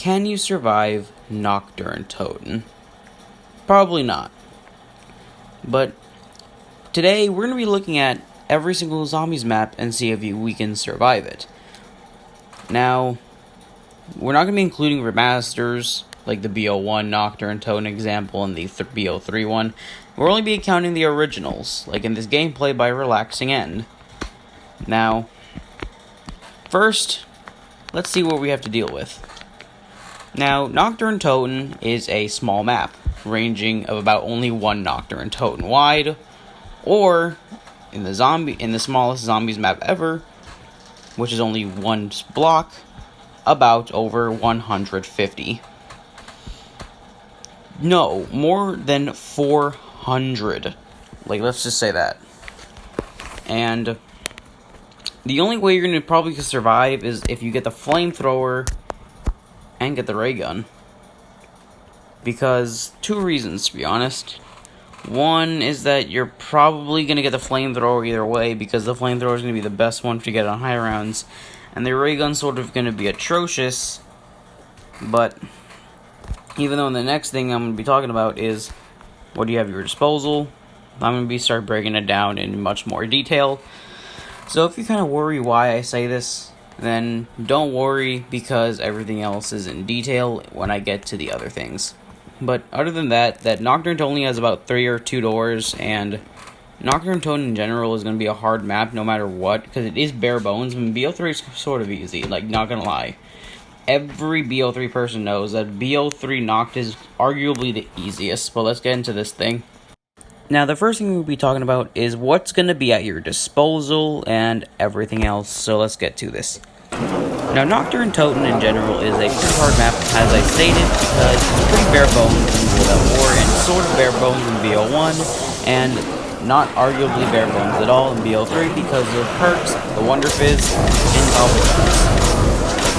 can you survive Nacht Der Untoten? Probably not. But today we're going to be looking at every single zombies map and see if we can survive it. Now, we're not going to be including remasters like the BO1 Nacht Der Untoten example and the BO3 one. We'll only be counting the originals, like in this gameplay by relaxing end. Now, first, let's see what we have to deal with. Now, Nacht Der Untoten is a small map, ranging of about only one Nacht Der Untoten wide, or in the smallest zombies map ever, which is only one block, about over 150. No, more than 400. Like, let's just say that. And the only way you're going to probably survive is if you get the flamethrower and get the ray gun. Because, two reasons, to be honest. One is that you're probably going to get the flamethrower either way, because the flamethrower is going to be the best one to get on high rounds. And the ray gun's sort of going to be atrocious. But even though the next thing I'm going to be talking about is what do you have at your disposal, I'm going to start breaking it down in much more detail. So if you kind of worry why I say this, then don't worry, because everything else is in detail when I get to the other things. But other than that Nacht Der Untoten only has about 3 or 2 doors, and Nacht Der Untoten in general is going to be a hard map no matter what, because it is bare bones. I mean, BO3 is sort of easy, like, not gonna lie. Every BO3 person knows that BO3 Nacht is arguably the easiest, but let's get into this thing. Now, the first thing we'll be talking about is what's going to be at your disposal and everything else, so let's get to this. Now, Nacht Der Untoten in general is a pretty hard map, as I stated, because it's pretty bare bones in World at War, and sort of bare bones in BO1, and not arguably bare bones at all in BO3 because of perks, the Wonder Fizz, and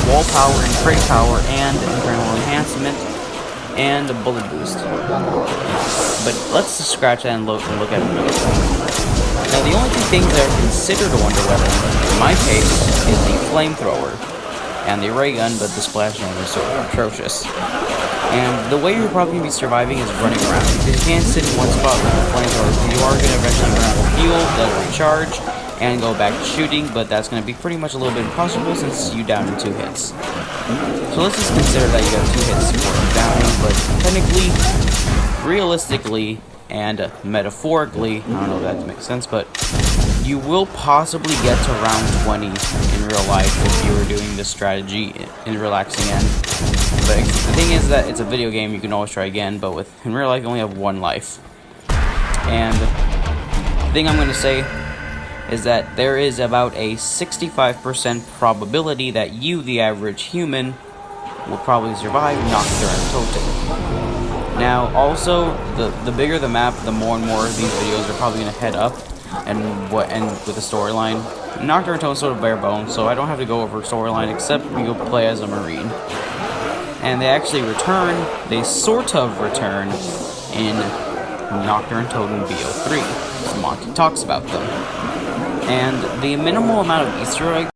wall power and crate power, and internal enhancement, and a bullet boost. But let's just scratch that and look at it. Now, the only two things that are considered a wonder weapon, in my case, is the flamethrower and the ray gun, but the splash damage is sort of atrocious. And the way you're probably going to be surviving is running around, because you can't sit in one spot with the flamethrower. You are going to eventually run out of fuel, let it recharge, and go back to shooting, but that's going to be pretty much a little bit impossible since you down in 2 hits. So let's just consider that you got 2 hits before downing, but technically, realistically, and metaphorically, I don't know if that makes sense, but you will possibly get to round 20 in real life if you were doing this strategy in relaxing end. But the thing is that it's a video game, you can always try again, but in real life you only have 1 life. And the thing I'm going to say is that there is about a 65% probability that you, the average human, will probably survive Nacht Der Untoten. Now, also, the bigger the map, the more and more of these videos are probably going to head up and with the storyline. Nacht Der Untoten is sort of bare bones, so I don't have to go over storyline except you play as a Marine. And they sort of return in Nacht Der Untoten BO3. Monty talks about them. And the minimal amount of Easter eggs